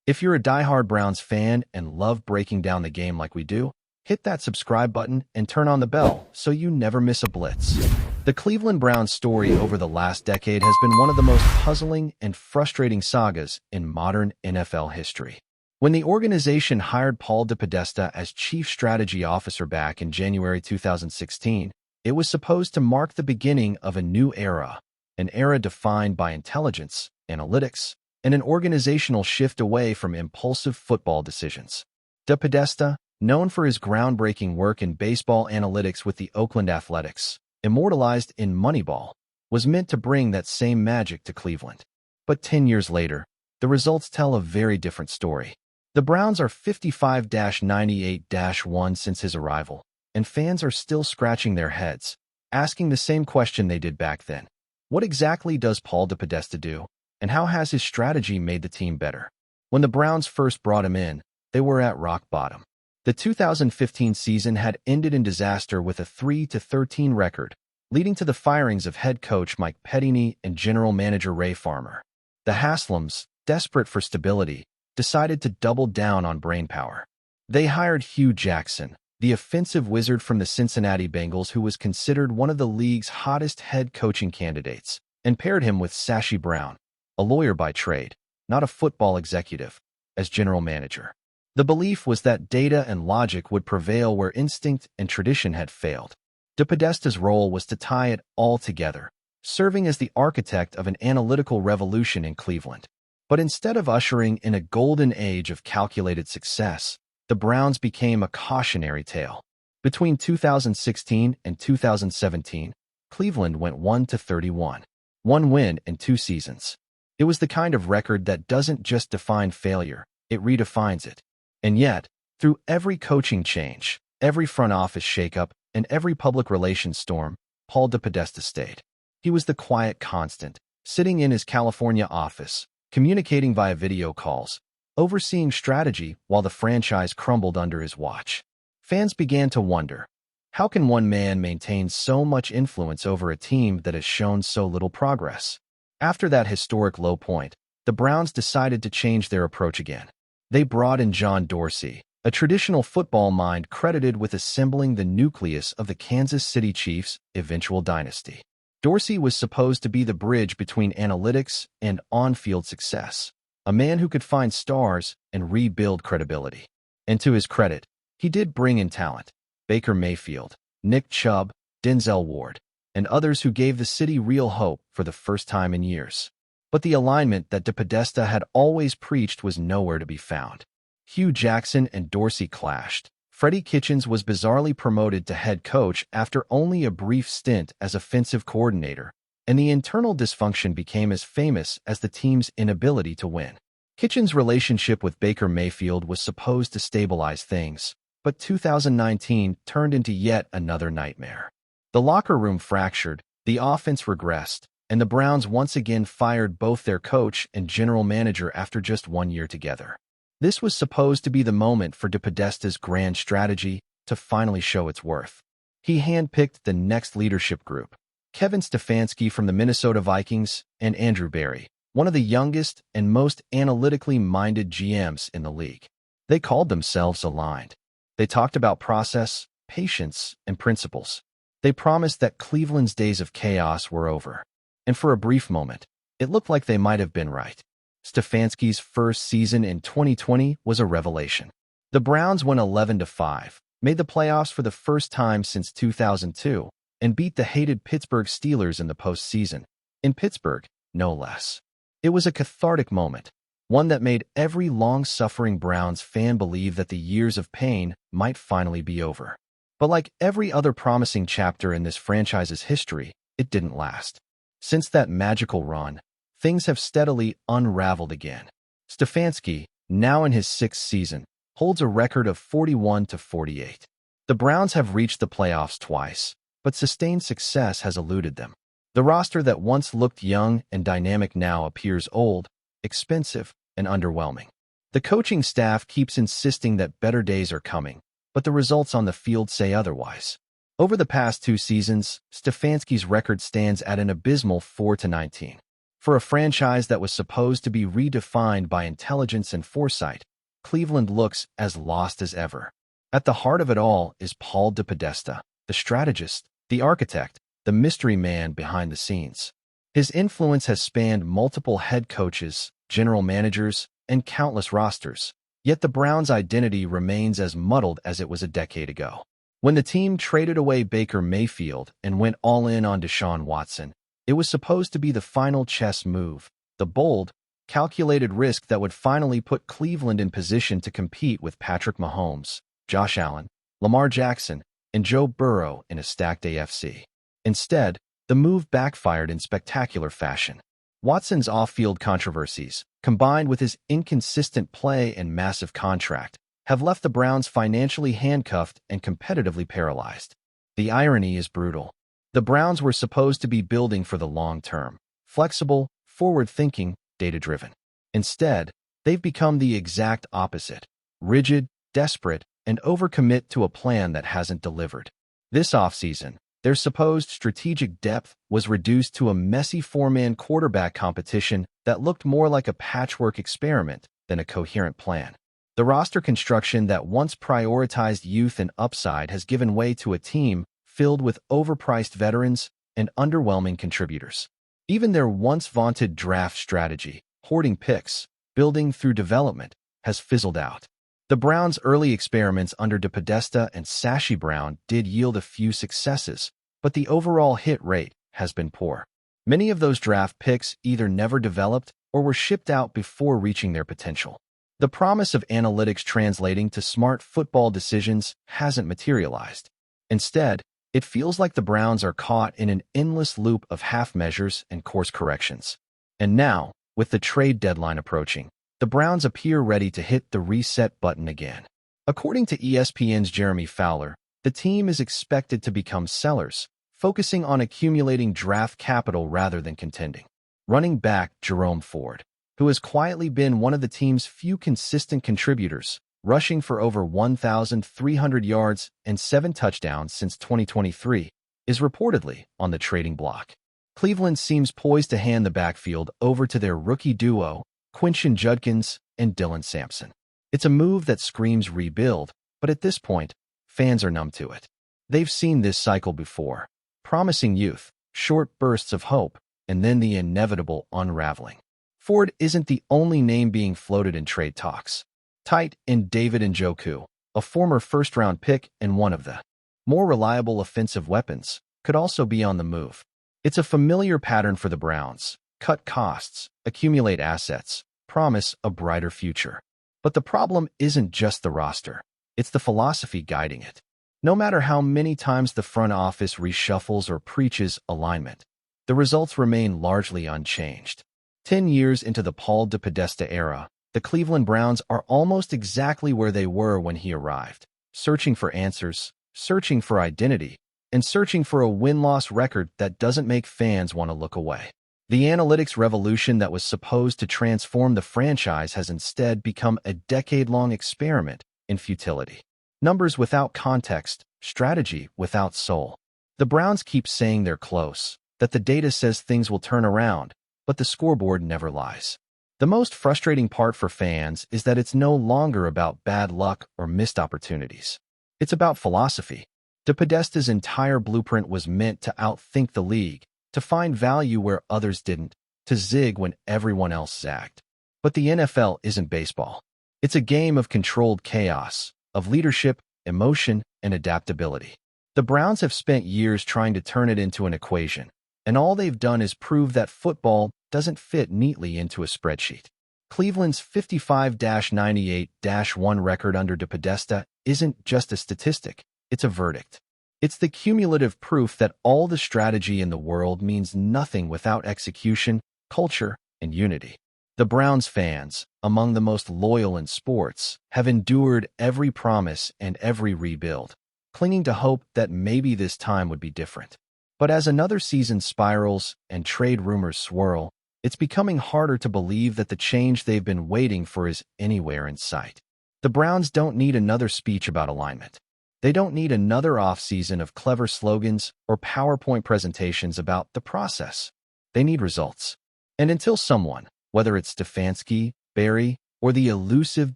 If you're a diehard Browns fan and love breaking down the game like we do, hit that subscribe button and turn on the bell so you never miss a blitz. The Cleveland Browns story over the last decade has been one of the most puzzling and frustrating sagas in modern NFL history. When the organization hired Paul DePodesta as Chief Strategy Officer back in January 2016, it was supposed to mark the beginning of a new era, an era defined by intelligence, analytics, and an organizational shift away from impulsive football decisions. DePodesta, known for his groundbreaking work in baseball analytics with the Oakland Athletics, immortalized in Moneyball, was meant to bring that same magic to Cleveland. But 10 years later, the results tell a very different story. The Browns are 55-98-1 since his arrival, and fans are still scratching their heads, asking the same question they did back then. What exactly does Paul DePodesta do, and how has his strategy made the team better? When the Browns first brought him in, they were at rock bottom. The 2015 season had ended in disaster with a 3-13 record, leading to the firings of head coach Mike Pettine and general manager Ray Farmer. The Haslams, desperate for stability, decided to double down on brainpower. They hired Hugh Jackson, the offensive wizard from the Cincinnati Bengals who was considered one of the league's hottest head coaching candidates, and paired him with Sashi Brown, a lawyer by trade, not a football executive, as general manager. The belief was that data and logic would prevail where instinct and tradition had failed. DePodesta's role was to tie it all together, serving as the architect of an analytical revolution in Cleveland. But instead of ushering in a golden age of calculated success, the Browns became a cautionary tale. Between 2016 and 2017, Cleveland went 1-31, one win in 2 seasons. It was the kind of record that doesn't just define failure, it redefines it. And yet, through every coaching change, every front office shakeup, and every public relations storm, Paul DePodesta stayed. He was the quiet constant, sitting in his California office, communicating via video calls, overseeing strategy while the franchise crumbled under his watch. Fans began to wonder, how can one man maintain so much influence over a team that has shown so little progress? After that historic low point, the Browns decided to change their approach again. They brought in John Dorsey, a traditional football mind credited with assembling the nucleus of the Kansas City Chiefs' eventual dynasty. Dorsey was supposed to be the bridge between analytics and on-field success, a man who could find stars and rebuild credibility. And to his credit, he did bring in talent: Baker Mayfield, Nick Chubb, Denzel Ward, and others who gave the city real hope for the first time in years. But the alignment that DePodesta had always preached was nowhere to be found. Hugh Jackson and Dorsey clashed. Freddie Kitchens was bizarrely promoted to head coach after only a brief stint as offensive coordinator, and the internal dysfunction became as famous as the team's inability to win. Kitchens' relationship with Baker Mayfield was supposed to stabilize things, but 2019 turned into yet another nightmare. The locker room fractured, the offense regressed, and the Browns once again fired both their coach and general manager after just 1 year together. This was supposed to be the moment for DePodesta's grand strategy to finally show its worth. He handpicked the next leadership group: Kevin Stefanski from the Minnesota Vikings and Andrew Berry, one of the youngest and most analytically minded GMs in the league. They called themselves aligned. They talked about process, patience, and principles. They promised that Cleveland's days of chaos were over. And for a brief moment, it looked like they might have been right. Stefanski's first season in 2020 was a revelation. The Browns went 11-5, made the playoffs for the first time since 2002, and beat the hated Pittsburgh Steelers in the postseason. In Pittsburgh, no less. It was a cathartic moment, one that made every long-suffering Browns fan believe that the years of pain might finally be over. But like every other promising chapter in this franchise's history, it didn't last. Since that magical run, things have steadily unraveled again. Stefanski, now in his 6th season, holds a record of 41-48. The Browns have reached the playoffs twice, but sustained success has eluded them. The roster that once looked young and dynamic now appears old, expensive, and underwhelming. The coaching staff keeps insisting that better days are coming, but the results on the field say otherwise. Over the past 2 seasons, Stefanski's record stands at an abysmal 4-19. For a franchise that was supposed to be redefined by intelligence and foresight, Cleveland looks as lost as ever. At the heart of it all is Paul DePodesta, the strategist, the architect, the mystery man behind the scenes. His influence has spanned multiple head coaches, general managers, and countless rosters, yet the Browns' identity remains as muddled as it was a decade ago. When the team traded away Baker Mayfield and went all in on Deshaun Watson, it was supposed to be the final chess move, the bold, calculated risk that would finally put Cleveland in position to compete with Patrick Mahomes, Josh Allen, Lamar Jackson, and Joe Burrow in a stacked AFC. Instead, the move backfired in spectacular fashion. Watson's off-field controversies, combined with his inconsistent play and massive contract, have left the Browns financially handcuffed and competitively paralyzed. The irony is brutal. The Browns were supposed to be building for the long term, flexible, forward-thinking, data-driven. Instead, they've become the exact opposite, rigid, desperate, and overcommit to a plan that hasn't delivered. This offseason, their supposed strategic depth was reduced to a messy four-man quarterback competition that looked more like a patchwork experiment than a coherent plan. The roster construction that once prioritized youth and upside has given way to a team filled with overpriced veterans and underwhelming contributors. Even their once-vaunted draft strategy, hoarding picks, building through development, has fizzled out. The Browns' early experiments under DePodesta and Sashi Brown did yield a few successes, but the overall hit rate has been poor. Many of those draft picks either never developed or were shipped out before reaching their potential. The promise of analytics translating to smart football decisions hasn't materialized. Instead, it feels like the Browns are caught in an endless loop of half measures and course corrections. And now, with the trade deadline approaching, the Browns appear ready to hit the reset button again. According to ESPN's Jeremy Fowler, the team is expected to become sellers, focusing on accumulating draft capital rather than contending. Running back Jerome Ford, who has quietly been one of the team's few consistent contributors, rushing for over 1,300 yards and 7 touchdowns since 2023, is reportedly on the trading block. Cleveland seems poised to hand the backfield over to their rookie duo, Quinshon Judkins and Dylan Sampson. It's a move that screams rebuild, but at this point, fans are numb to it. They've seen this cycle before. Promising youth, short bursts of hope, and then the inevitable unraveling. Ford isn't the only name being floated in trade talks. Tight end David Njoku, a former first-round pick and one of the more reliable offensive weapons, could also be on the move. It's a familiar pattern for the Browns. Cut costs, accumulate assets, promise a brighter future. But the problem isn't just the roster. It's the philosophy guiding it. No matter how many times the front office reshuffles or preaches alignment, the results remain largely unchanged. 10 years into the Paul DePodesta era, the Cleveland Browns are almost exactly where they were when he arrived, searching for answers, searching for identity, and searching for a win-loss record that doesn't make fans want to look away. The analytics revolution that was supposed to transform the franchise has instead become a decade-long experiment in futility. Numbers without context, strategy without soul. The Browns keep saying they're close, that the data says things will turn around, but the scoreboard never lies. The most frustrating part for fans is that it's no longer about bad luck or missed opportunities. It's about philosophy. DePodesta's entire blueprint was meant to outthink the league, to find value where others didn't, to zig when everyone else zagged. But the NFL isn't baseball. It's a game of controlled chaos, of leadership, emotion, and adaptability. The Browns have spent years trying to turn it into an equation, and all they've done is prove that football doesn't fit neatly into a spreadsheet. Cleveland's 55-98-1 record under DePodesta isn't just a statistic, it's a verdict. It's the cumulative proof that all the strategy in the world means nothing without execution, culture, and unity. The Browns fans, among the most loyal in sports, have endured every promise and every rebuild, clinging to hope that maybe this time would be different. But as another season spirals and trade rumors swirl, it's becoming harder to believe that the change they've been waiting for is anywhere in sight. The Browns don't need another speech about alignment. They don't need another off-season of clever slogans or PowerPoint presentations about the process. They need results. And until someone, whether it's Stefanski, Barry, or the elusive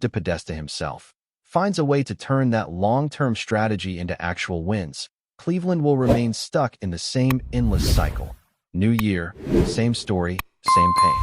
DePodesta himself, finds a way to turn that long-term strategy into actual wins, Cleveland will remain stuck in the same endless cycle. New year, same story, same pain.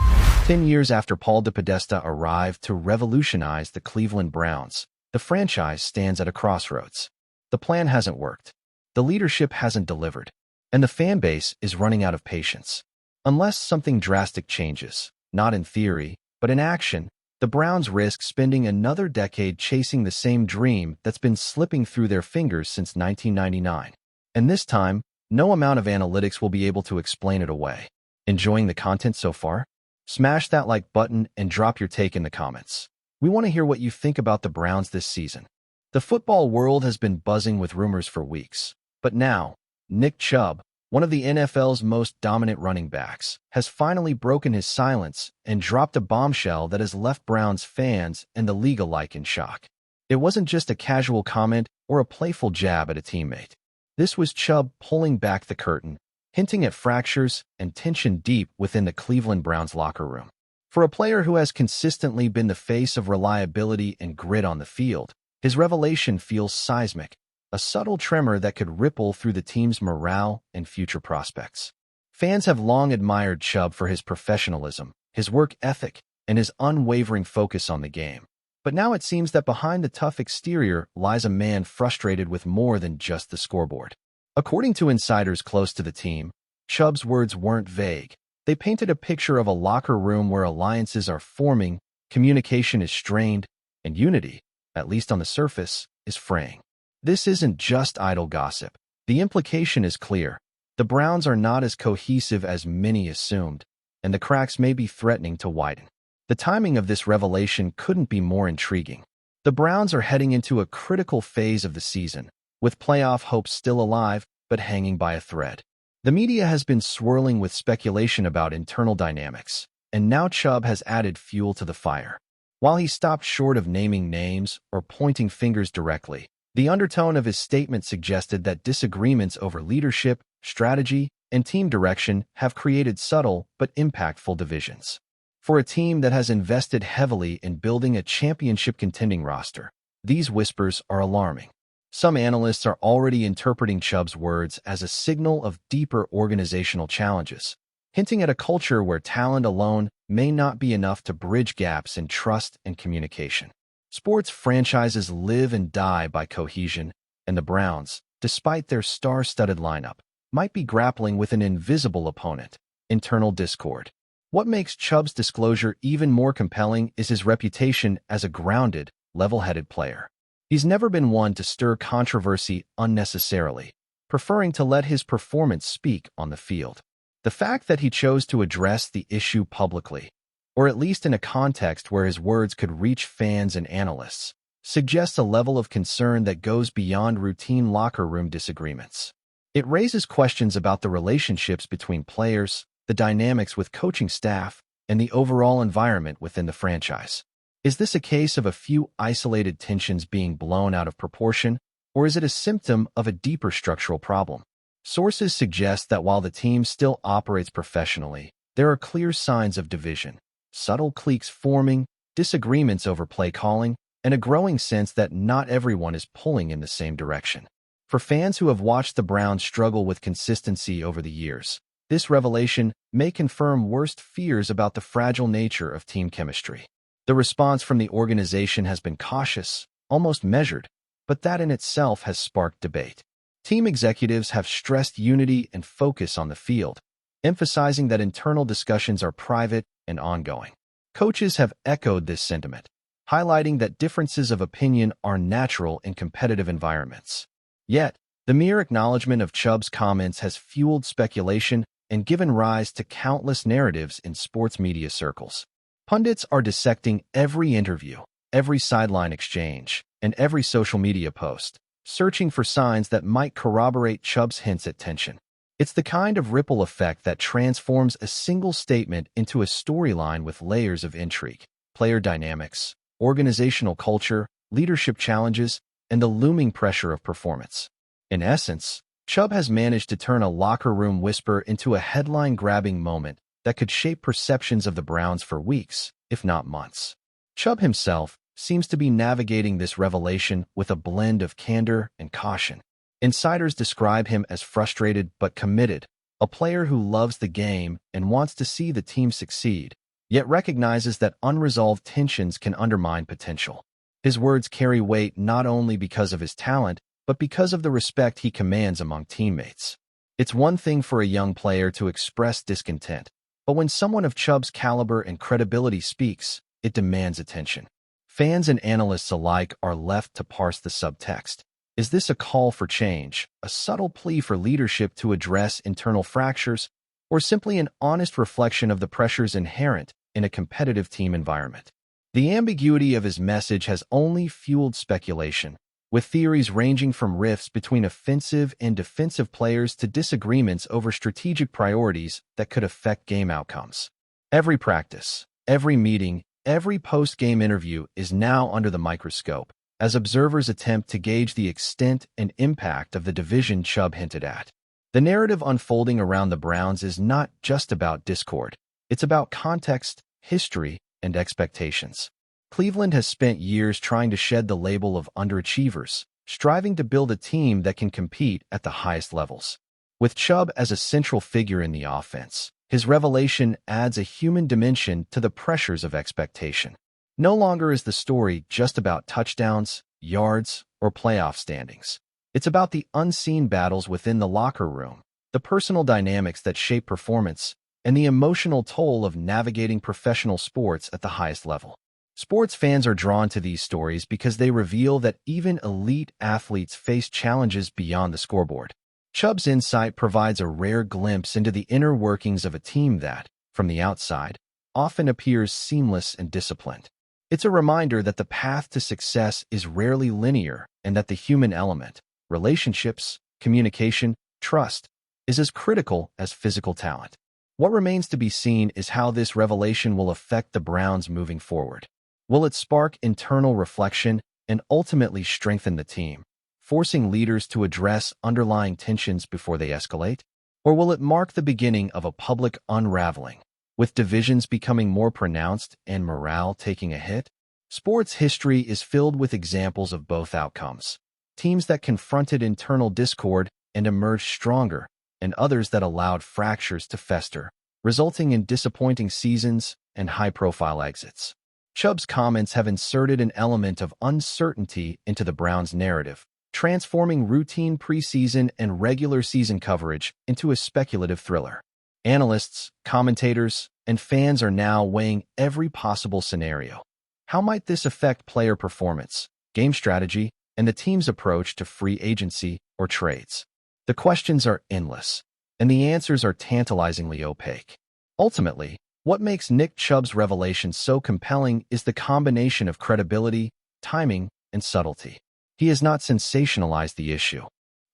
10 years after Paul DePodesta arrived to revolutionize the Cleveland Browns, the franchise stands at a crossroads. The plan hasn't worked. The leadership hasn't delivered. And the fan base is running out of patience. Unless something drastic changes, not in theory, but in action, the Browns risk spending another decade chasing the same dream that's been slipping through their fingers since 1999. And this time, no amount of analytics will be able to explain it away. Enjoying the content so far? Smash that like button and drop your take in the comments. We want to hear what you think about the Browns this season. The football world has been buzzing with rumors for weeks. But now, Nick Chubb, one of the NFL's most dominant running backs, has finally broken his silence and dropped a bombshell that has left Browns fans and the league alike in shock. It wasn't just a casual comment or a playful jab at a teammate. This was Chubb pulling back the curtain, hinting at fractures and tension deep within the Cleveland Browns locker room. For a player who has consistently been the face of reliability and grit on the field, his revelation feels seismic, a subtle tremor that could ripple through the team's morale and future prospects. Fans have long admired Chubb for his professionalism, his work ethic, and his unwavering focus on the game. But now it seems that behind the tough exterior lies a man frustrated with more than just the scoreboard. According to insiders close to the team, Chubb's words weren't vague. They painted a picture of a locker room where alliances are forming, communication is strained, and unity, at least on the surface, is fraying. This isn't just idle gossip. The implication is clear. The Browns are not as cohesive as many assumed, and the cracks may be threatening to widen. The timing of this revelation couldn't be more intriguing. The Browns are heading into a critical phase of the season, with playoff hopes still alive but hanging by a thread. The media has been swirling with speculation about internal dynamics, and now Chubb has added fuel to the fire. While he stopped short of naming names or pointing fingers directly, the undertone of his statement suggested that disagreements over leadership, strategy, and team direction have created subtle but impactful divisions. For a team that has invested heavily in building a championship-contending roster, these whispers are alarming. Some analysts are already interpreting Chubb's words as a signal of deeper organizational challenges, hinting at a culture where talent alone may not be enough to bridge gaps in trust and communication. Sports franchises live and die by cohesion, and the Browns, despite their star-studded lineup, might be grappling with an invisible opponent: internal discord. What makes Chubb's disclosure even more compelling is his reputation as a grounded, level-headed player. He's never been one to stir controversy unnecessarily, preferring to let his performance speak on the field. The fact that he chose to address the issue publicly, or at least in a context where his words could reach fans and analysts, suggests a level of concern that goes beyond routine locker room disagreements. It raises questions about the relationships between players, the dynamics with coaching staff, and the overall environment within the franchise. Is this a case of a few isolated tensions being blown out of proportion, or is it a symptom of a deeper structural problem? Sources suggest that while the team still operates professionally, there are clear signs of division, subtle cliques forming, disagreements over play calling, and a growing sense that not everyone is pulling in the same direction. For fans who have watched the Browns struggle with consistency over the years, this revelation may confirm worst fears about the fragile nature of team chemistry. The response from the organization has been cautious, almost measured, but that in itself has sparked debate. Team executives have stressed unity and focus on the field, emphasizing that internal discussions are private and ongoing. Coaches have echoed this sentiment, highlighting that differences of opinion are natural in competitive environments. Yet, the mere acknowledgement of Chubb's comments has fueled speculation and given rise to countless narratives in sports media circles. Pundits are dissecting every interview, every sideline exchange, and every social media post, searching for signs that might corroborate Chubb's hints at tension. It's the kind of ripple effect that transforms a single statement into a storyline with layers of intrigue, player dynamics, organizational culture, leadership challenges, and the looming pressure of performance. In essence, Chubb has managed to turn a locker room whisper into a headline-grabbing moment that could shape perceptions of the Browns for weeks, if not months. CHUBB himself seems to be navigating this revelation with a blend of candor and caution. Insiders describe him as frustrated but committed, a player who loves the game and wants to see the team succeed, yet recognizes that unresolved tensions can undermine potential. His words carry weight not only because of his talent, but because of the respect he commands among teammates. It's one thing for a young player to express discontent, but when someone of CHUBB's caliber and credibility speaks, it demands attention. Fans and analysts alike are left to parse the subtext. Is this a call for change, a subtle plea for leadership to address internal fractures, or simply an honest reflection of the pressures inherent in a competitive team environment? The ambiguity of his message has only fueled speculation, with theories ranging from rifts between offensive and defensive players to disagreements over strategic priorities that could affect game outcomes. Every practice, every meeting, every post-game interview is now under the microscope, as observers attempt to gauge the extent and impact of the division CHUBB hinted at. The narrative unfolding around the Browns is not just about discord. It's about context, history, and expectations. Cleveland has spent years trying to shed the label of underachievers, striving to build a team that can compete at the highest levels. With CHUBB as a central figure in the offense, his revelation adds a human dimension to the pressures of expectation. No longer is the story just about touchdowns, yards, or playoff standings. It's about the unseen battles within the locker room, the personal dynamics that shape performance, and the emotional toll of navigating professional sports at the highest level. Sports fans are drawn to these stories because they reveal that even elite athletes face challenges beyond the scoreboard. CHUBB's insight provides a rare glimpse into the inner workings of a team that, from the outside, often appears seamless and disciplined. It's a reminder that the path to success is rarely linear and that the human element, relationships, communication, trust, is as critical as physical talent. What remains to be seen is how this revelation will affect the Browns moving forward. Will it spark internal reflection and ultimately strengthen the team, forcing leaders to address underlying tensions before they escalate? Or will it mark the beginning of a public unraveling, with divisions becoming more pronounced and morale taking a hit? Sports history is filled with examples of both outcomes. Teams that confronted internal discord and emerged stronger, and others that allowed fractures to fester, resulting in disappointing seasons and high-profile exits. CHUBB's comments have inserted an element of uncertainty into the Browns' narrative, transforming routine preseason and regular season coverage into a speculative thriller. Analysts, commentators, and fans are now weighing every possible scenario. How might this affect player performance, game strategy, and the team's approach to free agency or trades? The questions are endless, and the answers are tantalizingly opaque. Ultimately, what makes Nick Chubb's revelation so compelling is the combination of credibility, timing, and subtlety. He has not sensationalized the issue,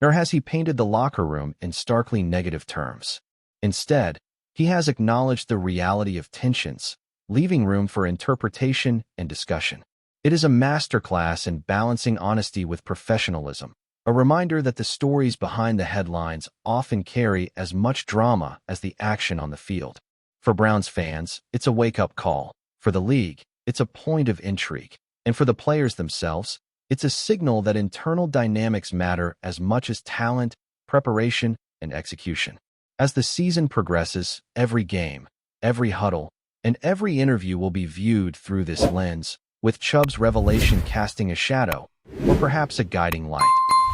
nor has he painted the locker room in starkly negative terms. Instead, he has acknowledged the reality of tensions, leaving room for interpretation and discussion. It is a masterclass in balancing honesty with professionalism, a reminder that the stories behind the headlines often carry as much drama as the action on the field. For Browns fans, it's a wake-up call. For the league, it's a point of intrigue. And for the players themselves, it's a signal that internal dynamics matter as much as talent, preparation, and execution. As the season progresses, every game, every huddle, and every interview will be viewed through this lens, with Chubb's revelation casting a shadow, or perhaps a guiding light,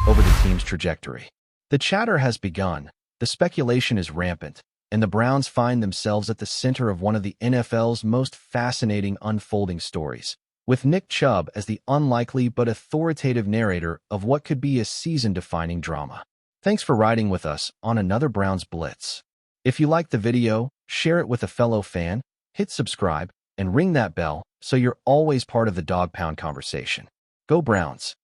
over the team's trajectory. The chatter has begun, the speculation is rampant, and the Browns find themselves at the center of one of the NFL's most fascinating unfolding stories, with Nick Chubb as the unlikely but authoritative narrator of what could be a season-defining drama. Thanks for riding with us on another Browns Blitz. If you liked the video, share it with a fellow fan, hit subscribe, and ring that bell so you're always part of the Dawg Pound conversation. Go Browns!